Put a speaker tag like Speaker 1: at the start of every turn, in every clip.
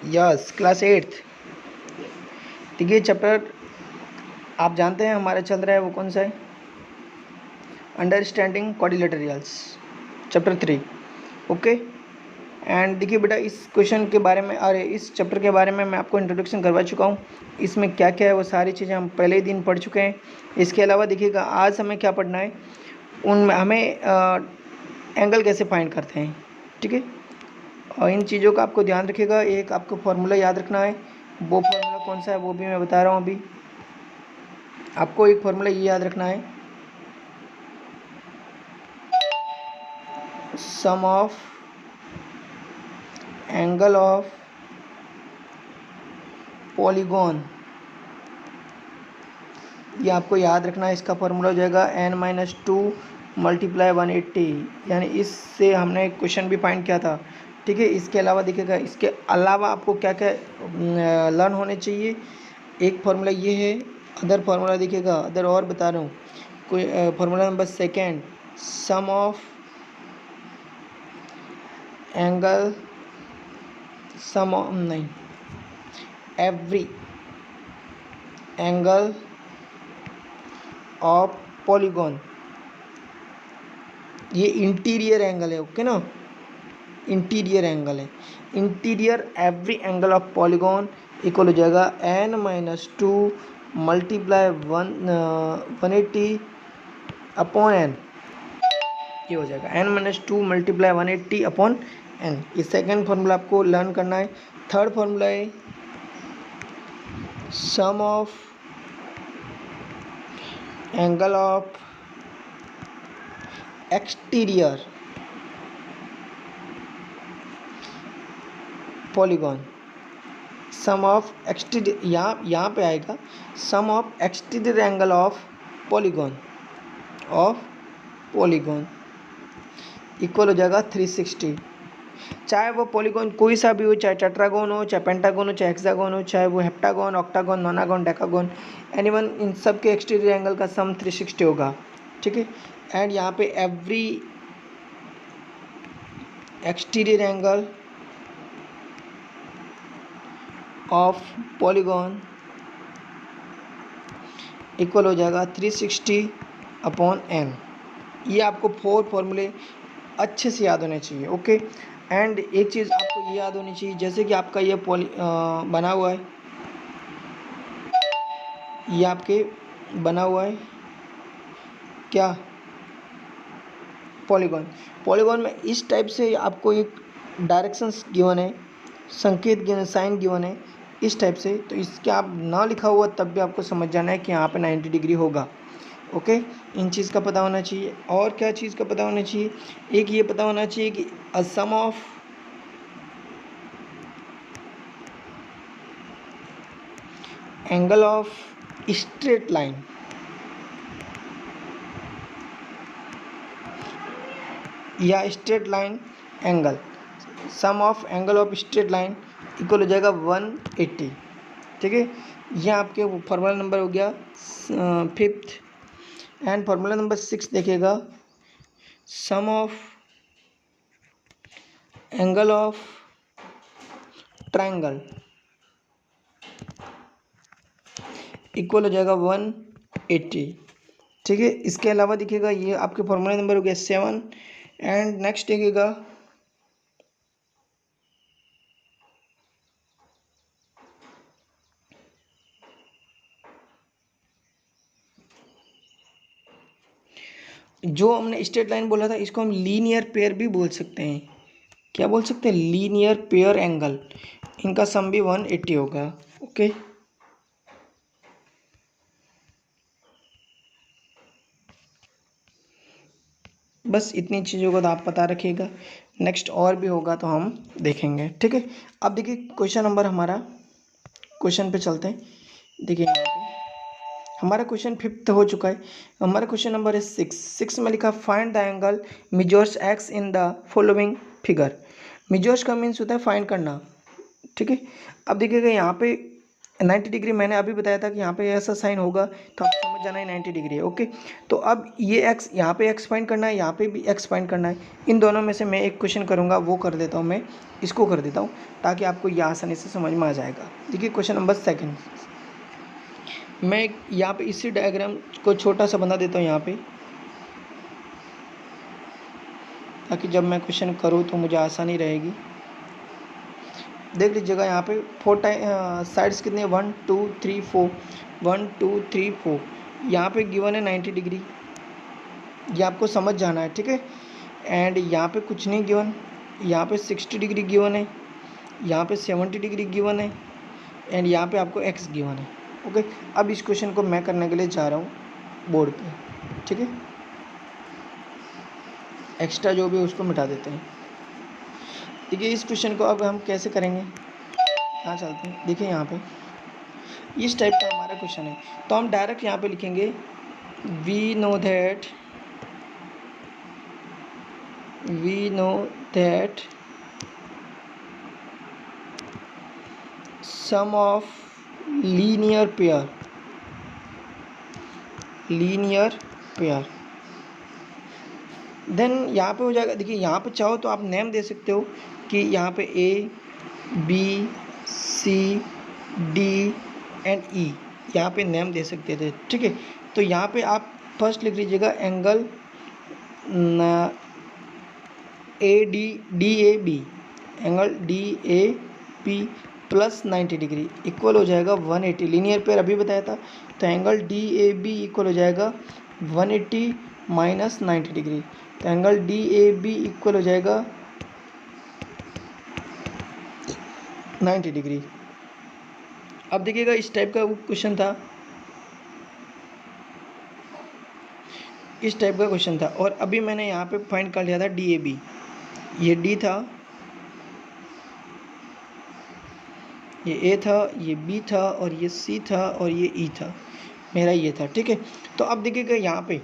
Speaker 1: Yes, class 8th। देखिए chapter आप जानते हैं हमारा चल रहा है, वो कौन सा है? Understanding quadrilaterals, chapter 3। Okay. And देखिए बेटा, इस क्वेश्चन के बारे में, अरे इस चैप्टर के बारे में मैं आपको इंट्रोडक्शन करवा चुका हूँ। इसमें क्या क्या है वो सारी चीज़ें हम पहले ही दिन पढ़ चुके हैं। इसके अलावा देखिएगा आज हमें क्या पढ़ना है, उनमें हमें एंगल कैसे फाइंड करते हैं, ठीक है। और इन चीज़ों का आपको ध्यान रखिएगा। एक आपको फार्मूला याद रखना है, वो फार्मूला कौन सा है वो भी मैं बता रहा हूँ अभी। आपको एक फार्मूला ये याद रखना है, sum of angle of polygon. ये आपको याद रखना है। इसका फार्मूला हो जाएगा n-2 मल्टीप्लाई 180, यानी इससे हमने क्वेश्चन भी फाइंड किया था, ठीक है। इसके अलावा देखिएगा, इसके अलावा आपको क्या क्या लर्न होने चाहिए। एक फार्मूला ये है, अदर फार्मूला देखिएगा, अदर और बता रहा हूँ। कोई formula number second, sum of angle, sum of नहीं, एवरी एंगल ऑफ पॉलीगॉन। ये इंटीरियर एंगल है, ओके ना, इंटीरियर एंगल है। Interior every angle of polygon equal हो जाएगा n-2 मल्टीप्लाई 180 अपॉन n। ये हो जाएगा n-2 मल्टीप्लाई 180 अपॉन n। ये सेकेंड फार्मूला आपको लर्न करना है। थर्ड फार्मूला है sum of angle of exterior polygon. Sum of exterior, यहाँ पे आएगा sum of exterior angle of polygon equal हो जाएगा 360। चाहे वो पॉलीगॉन कोई सा भी हो, चाहे टेट्रागोन हो, चाहे पेंटागोन हो, चाहे हेक्सागोन हो, चाहे वो हेप्टागोन, ऑक्टागोन, नोनागोन, डेकागोन, एनीवन, इन सब के एक्सटीरियर एंगल का सम 360 होगा, ठीक है। एंड यहाँ पे every exterior angle of polygon equal हो जाएगा 360 अपॉन n। ये आपको 4 फॉर्मूले अच्छे से याद होने चाहिए, ओके। एंड एक चीज़ आपको ये याद होनी चाहिए, जैसे कि आपका ये बना हुआ है, ये आपके बना हुआ है क्या, पॉलीगॉन में इस टाइप से आपको एक डायरेक्शंस गिवन है, संकेत गिवन, साइन गिवन है इस टाइप से। तो इसके आप ना लिखा हुआ तब भी आपको समझ जाना है कि यहाँ पे 90 डिग्री होगा, ओके। इन चीज़ का पता होना चाहिए। और क्या चीज़ का पता होना चाहिए, एक ये पता होना चाहिए कि अ sum of angle of straight line, या straight line angle, sum of angle of straight line equal हो जाएगा 180, ठीक है। यह आपके फार्मूला नंबर हो गया 5th। एंड फार्मूला नंबर 6 देखिएगा, sum of angle of triangle equal हो जाएगा 180, ठीक है। इसके अलावा देखिएगा, ये आपके फार्मूला नंबर हो गया 7। एंड नेक्स्ट देखिएगा, जो हमने स्ट्रेट लाइन बोला था इसको हम लीनियर पेयर भी बोल सकते हैं। क्या बोल सकते हैं? Linear pair angle. इनका सम भी 180 होगा, ओके। बस इतनी चीज़ों को तो आप पता रखिएगा, नेक्स्ट और भी होगा तो हम देखेंगे, ठीक है। अब देखिए क्वेश्चन नंबर हमारा, क्वेश्चन पे चलते हैं। देखिए यहाँ पे हमारा क्वेश्चन 5th हो चुका है। हमारा क्वेश्चन नंबर है 6 में लिखा find the angle measures x in the following figure. Measures का मीन्स होता है फाइंड करना, ठीक है। अब देखिएगा यहाँ पे 90 डिग्री मैंने अभी बताया था कि यहाँ पे ऐसा साइन होगा, तो आप समझ जाना है 90 डिग्री है। ओके, तो अब ये एक्स, यहाँ पे एक्स फाइंड करना है, यहाँ पे भी एक्स फाइंड करना है। इन दोनों में से मैं एक क्वेश्चन करूँगा, वो कर देता हूँ, मैं इसको कर देता हूँ ताकि आपको ये आसानी से समझ में आ जाएगा। देखिए क्वेश्चन नंबर 2, मैं यहाँ पे इसी डायग्राम को छोटा सा बना देता हूँ यहाँ पे, ताकि जब मैं क्वेश्चन करूँ तो मुझे आसानी रहेगी। देख लीजिएगा यहाँ पे 4 साइड्स कितनी है, 1 2 3 4, 1 2 3 4। यहाँ पे गिवन है 90 डिग्री, ये आपको समझ जाना है, ठीक है। एंड यहाँ पे कुछ नहीं गिवन, यहाँ पे 60 डिग्री गिवन है, यहाँ पे 70 डिग्री गिवन है, एंड यहाँ पे आपको एक्स गिवन है। ओके, अब इस क्वेश्चन को मैं करने के लिए जा रहा हूँ बोर्ड पे, ठीक है। एक्स्ट्रा जो भी है उसको मिटा देते हैं। देखिए इस क्वेश्चन को अब हम कैसे करेंगे, यहाँ चलते हैं। देखिए यहाँ पे इस टाइप का हमारा क्वेश्चन है, तो हम डायरेक्ट यहाँ पे लिखेंगे we know that sum of linear pair then यहाँ पे हो जाएगा। देखिए यहाँ पे चाहो तो आप नेम दे सकते हो कि यहाँ पे A B C D and E, यहाँ पे नेम दे सकते थे, ठीक है। तो यहाँ पे आप फर्स्ट लिख लीजिएगा angle D A B plus 90 degree equal हो जाएगा 180। लीनियर पेयर अभी बताया था, तो angle D A B equal हो जाएगा 180 माइनस 90 डिग्री, तो angle D A B equal हो जाएगा 90 डिग्री। अब देखिएगा इस टाइप का क्वेश्चन था, और अभी मैंने यहाँ पे फाइंड कर लिया था डी ए बी। ये डी था, ये ए था, ये बी था, और ये सी था, और ये ई था, मेरा ये था, ठीक है। तो अब देखिएगा यहाँ पे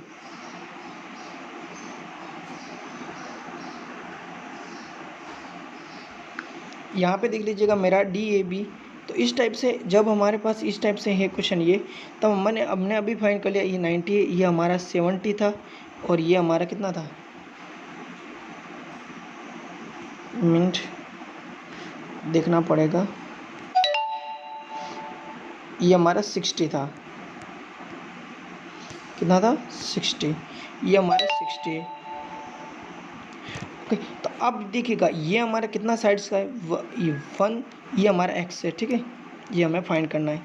Speaker 1: देख लीजिएगा मेरा डी ए बी। तो इस टाइप से जब हमारे पास इस टाइप से है क्वेश्चन ये, तब हमने अभी फाइंड कर लिया ये 90 है, ये हमारा 70 था, और ये हमारा कितना था, मिनट देखना पड़ेगा, ये हमारा 60 था, कितना था 60, ये हमारा 60 है। ओके, तो अब देखिएगा ये हमारा कितना साइड्स का है, ये 1, ये हमारा एक्स है, ठीक है, ये हमें फाइंड करना है।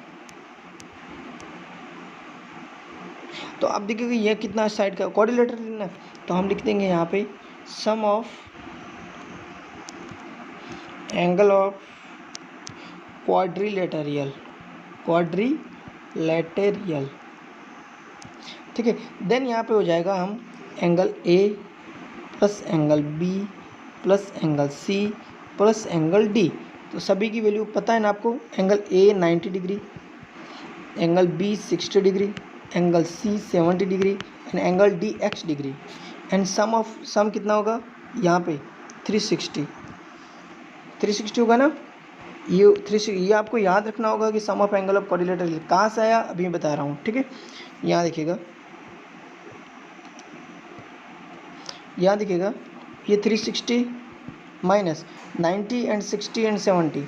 Speaker 1: तो अब देखिएगा ये कितना साइड का क्वाड्रिलेटरल लेना है, तो हम लिख देंगे यहाँ पे sum of angle of quadrilateral, ठीक है। देन यहाँ पे हो जाएगा हम angle A plus angle B plus angle C plus angle D. तो सभी की वैल्यू पता है ना आपको, angle A 90 degree, angle B 60 degree, angle C 70 degree, and angle D x degree, and sum कितना होगा यहाँ पे 360 होगा ना। ये 360, ये आपको याद रखना होगा कि सम ऑफ एंगल ऑफ क्वाड्रिलेटरल कहाँ से आया, अभी मैं बता रहा हूँ, ठीक है। यहाँ देखिएगा ये 360 माइनस 90 एंड 60 एंड 70,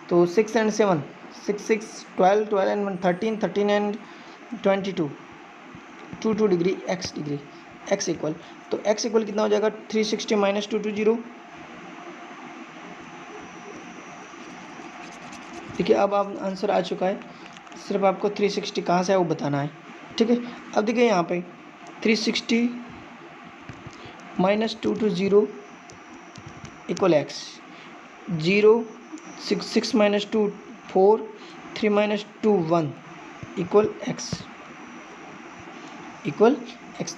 Speaker 1: तो 6 and 7 6 6 12 12 and 1 13 13 and 22 22 degree x equal, तो एक्स इक्वल कितना हो जाएगा 360 माइनस 220। देखिए अब आप आंसर आ चुका है, सिर्फ आपको 360 कहाँ से है वो बताना है, ठीक है। अब देखिए यहाँ पे 360 minus 220 equal x, 0 6 6 minus 2 4 3 minus 2 1 equal x.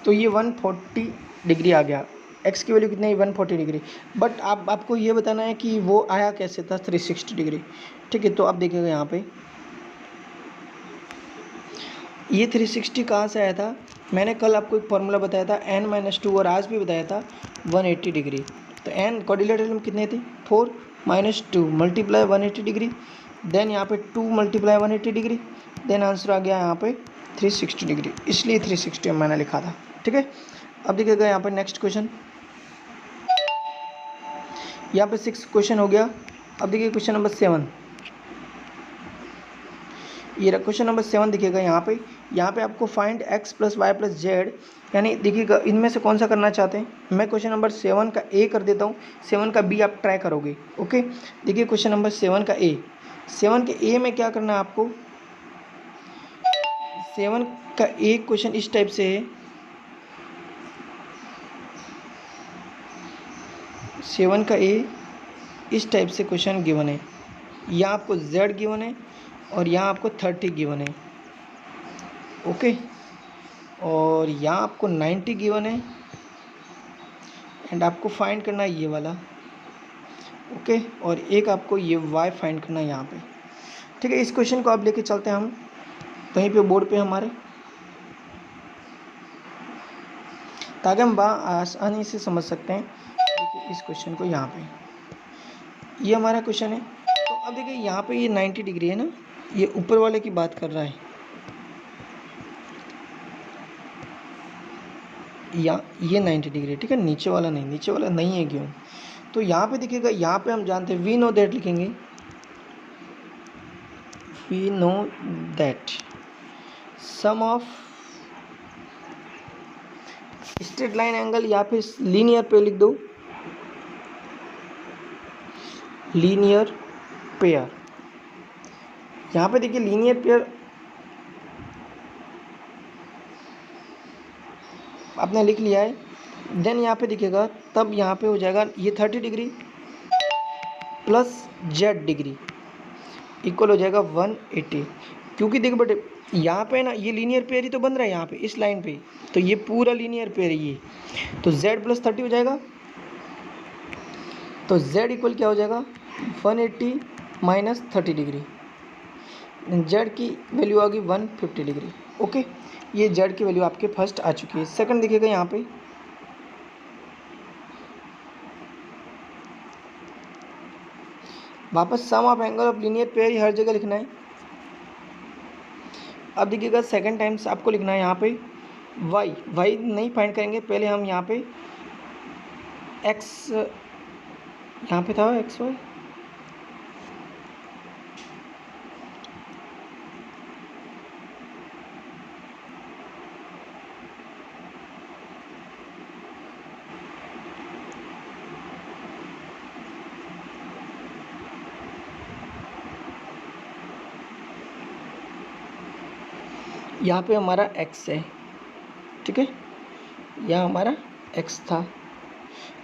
Speaker 1: तो ये 140 डिग्री आ गया, एक्स की वैल्यू कितनी है 140 डिग्री। बट आपको ये बताना है कि वो आया कैसे था 360 डिग्री, ठीक है। तो आप देखिएगा यहाँ पे ये 360 कहाँ से आया था, मैंने कल आपको एक फॉर्मूला बताया था n-2, और आज भी बताया था 180 डिग्री। तो n क्वाड्रिलेटरल में कितने थे 4 -2 मल्टीप्लाई 180 डिग्री, देन यहाँ पे 2 मल्टीप्लाई 180 डिग्री, देन आंसर आ गया यहाँ पे 360 डिग्री, इसलिए 360 मैंने लिखा था। ठीक है, अब देखिएगा यहाँ पे नेक्स्ट क्वेश्चन, यहाँ पे 6 क्वेश्चन हो गया। अब देखिए क्वेश्चन नंबर 7, ये रहा क्वेश्चन नंबर 7। देखिएगा यहाँ पे आपको find x plus y plus z, यानी देखिएगा इनमें से कौन सा करना चाहते हैं। मैं क्वेश्चन नंबर 7 का ए कर देता हूँ, 7 का बी आप ट्राई करोगे। ओके, देखिए क्वेश्चन नंबर 7 का ए, 7 के ए में क्या करना है आपको। 7 का ए क्वेश्चन इस टाइप से है, 7 का ए इस टाइप से क्वेश्चन गिवन है। यहाँ आपको z गिवन है और यहाँ आपको 30 गिवन है। ओके, और यहाँ आपको 90 गिवन है एंड आपको फाइंड करना है ये वाला। ओके, और एक आपको ये y फाइंड करना है यहाँ पे। ठीक है, इस क्वेश्चन को आप लेके चलते हैं हम वहीं पे बोर्ड पे हमारे, ताकि हम आसानी से समझ सकते हैं। देखिए इस क्वेश्चन को, यहाँ पे ये हमारा क्वेश्चन है। तो अब देखिए यहाँ पे ये 90 डिग्री है ना, ये ऊपर वाले की बात कर रहा है, या ये 90 डिग्री। ठीक है, नीचे वाला नहीं, नीचे वाला नहीं है क्यों। तो यहाँ पे देखिएगा, यहाँ पे हम जानते हैं वी नो दैट लिखेंगे, we know that sum of straight line angle, या फिर लीनियर पे लिख दो, लीनियर पेयर। यहाँ पे देखिए लीनियर पेयर आपने लिख लिया है। देन यहाँ पे दिखेगा, तब यहाँ पे हो जाएगा ये 30 degree plus Z degree equal हो जाएगा 180। क्योंकि देखो बेटे यहाँ पे ना ये लीनियर पेयर ही तो बन रहा है यहाँ पे इस लाइन पे, तो ये पूरा लीनियर पेयर है ये, तो z प्लस 30 हो जाएगा। तो z इक्वल क्या हो जाएगा 180 माइनस 30 डिग्री, z की वैल्यू आ गई 150 डिग्री। ओके, ये z की वैल्यू आपके फर्स्ट आ चुकी है। सेकंड दिखेगा यहाँ पे, वापस sum of angle of linear pair ही हर जगह लिखना है। अब देखिएगा सेकंड टाइम्स आपको लिखना है यहाँ पे y नहीं फाइंड करेंगे, पहले हम यहाँ पे x, यहाँ पे था xy, यहाँ पे हमारा x है। ठीक है, यहाँ हमारा x था।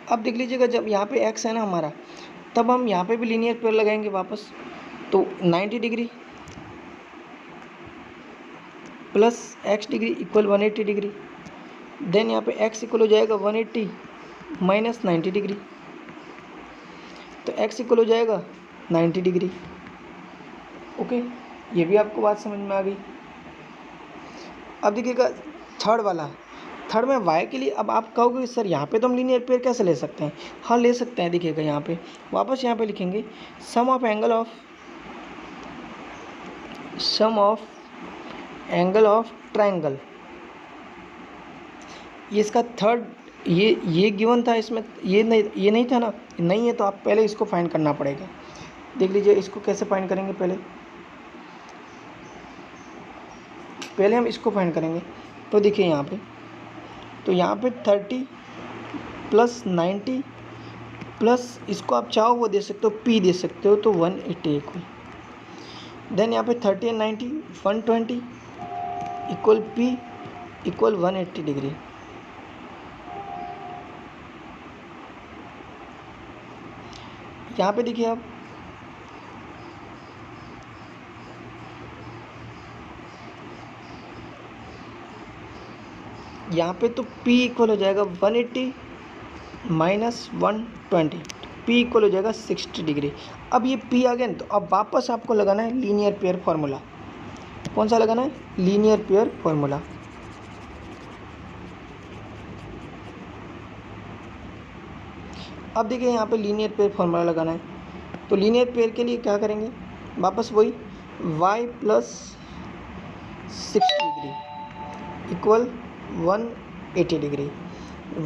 Speaker 1: अब देख लीजिएगा जब यहाँ पे x है ना हमारा, तब हम यहाँ पे भी लीनियर पेयर लगाएंगे वापस। तो 90 degree plus x degree equal 180 degree. Then यहाँ पे x इक्वल हो जाएगा 180 माइनस 90 डिग्री, तो x इक्वल हो जाएगा 90 डिग्री। ओके, ये भी आपको बात समझ में आ गई। अब देखिएगा थर्ड वाला, थर्ड में y के लिए अब आप कहोगे सर यहाँ पे तो हम लीनियर पेयर कैसे ले सकते हैं। हाँ ले सकते हैं, देखिएगा यहाँ पे वापस यहाँ पे लिखेंगे सम ऑफ एंगल ऑफ ट्रायंगल। ये इसका थर्ड, ये गिवन था, इसमें ये नहीं था ना, नहीं है तो आप पहले इसको फाइंड करना पड़ेगा। देख लीजिए इसको कैसे फाइंड करेंगे, पहले हम इसको फाइंड करेंगे। तो देखिए यहाँ पे, तो यहाँ पे 30 प्लस 90 प्लस इसको आप चाहो वो दे सकते हो, p दे सकते हो, तो 180 इक्वल। देन यहाँ पे 30 and 90 120 equal p equal 180 degree. यहाँ पे देखिए आप, यहाँ पे तो p इक्वल हो जाएगा 180 माइनस 120, p इक्वल हो जाएगा 60 डिग्री। अब ये p आ गया ना, तो अब वापस आपको लगाना है लीनियर पेयर फार्मूला। कौन सा लगाना है, लीनियर पेयर फार्मूला। अब देखिए यहाँ पे लीनियर पेयर फार्मूला लगाना है, तो लीनियर पेयर के लिए क्या करेंगे, वापस वही y plus 60 degree equal 180 degree.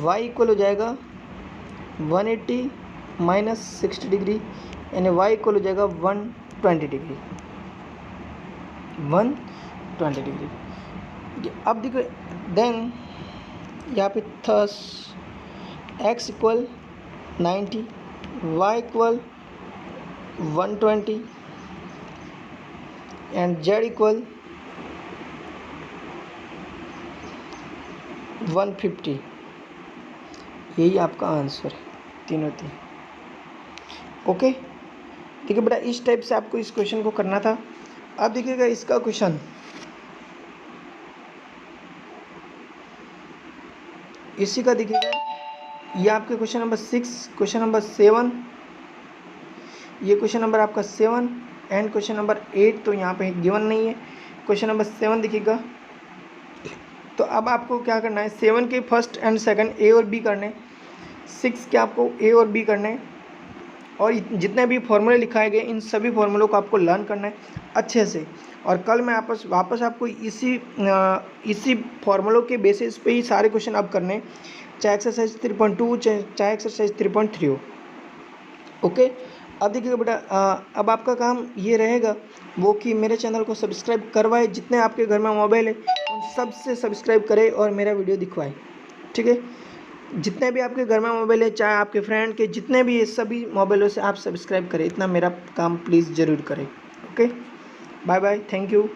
Speaker 1: y equal हो जाएगा 180 माइनस 60 डिग्री, यानी y इक्वल हो जाएगा 120 डिग्री, 120 डिग्री। अब देखो देन यहाँ पे thus x equal 90, y equal 120 and z equal 150। यही आपका आंसर है, तीनों तीन। ओके, देखिए बेटा इस टाइप से आपको इस क्वेश्चन को करना था। अब देखिएगा इसका क्वेश्चन, इसी का देखिएगा, ये आपके क्वेश्चन नंबर 6, क्वेश्चन नंबर 7, ये क्वेश्चन नंबर आपका 7 एंड क्वेश्चन नंबर 8 तो यहाँ पे गिवन नहीं है। क्वेश्चन नंबर 7 देखिएगा। तो अब आपको क्या करना है, 7 के फर्स्ट एंड सेकंड ए और बी करने, 6 के आपको ए और बी करने, और जितने भी फॉर्मूले लिखाए गए इन सभी फॉर्मूलों को आपको लर्न करना है अच्छे से। और कल मैं वापस आपको इसी फॉर्मूलों के बेसिस पे ही सारे क्वेश्चन अब करने, चाहे एक्सरसाइज 3.2 चाहे एक्सरसाइज 3.3 हो। ओके, अब देखिएगा बेटा, अब आपका काम ये रहेगा वो कि मेरे चैनल को सब्सक्राइब करवाए, जितने आपके घर में मोबाइल है उन सब से सब्सक्राइब करें और मेरा वीडियो दिखवाए। ठीक है, जितने भी आपके घर में मोबाइल है, चाहे आपके फ्रेंड के जितने भी है, सभी मोबाइलों से आप सब्सक्राइब करें, इतना मेरा काम प्लीज़ ज़रूर करें। Okay, bye bye, thank you.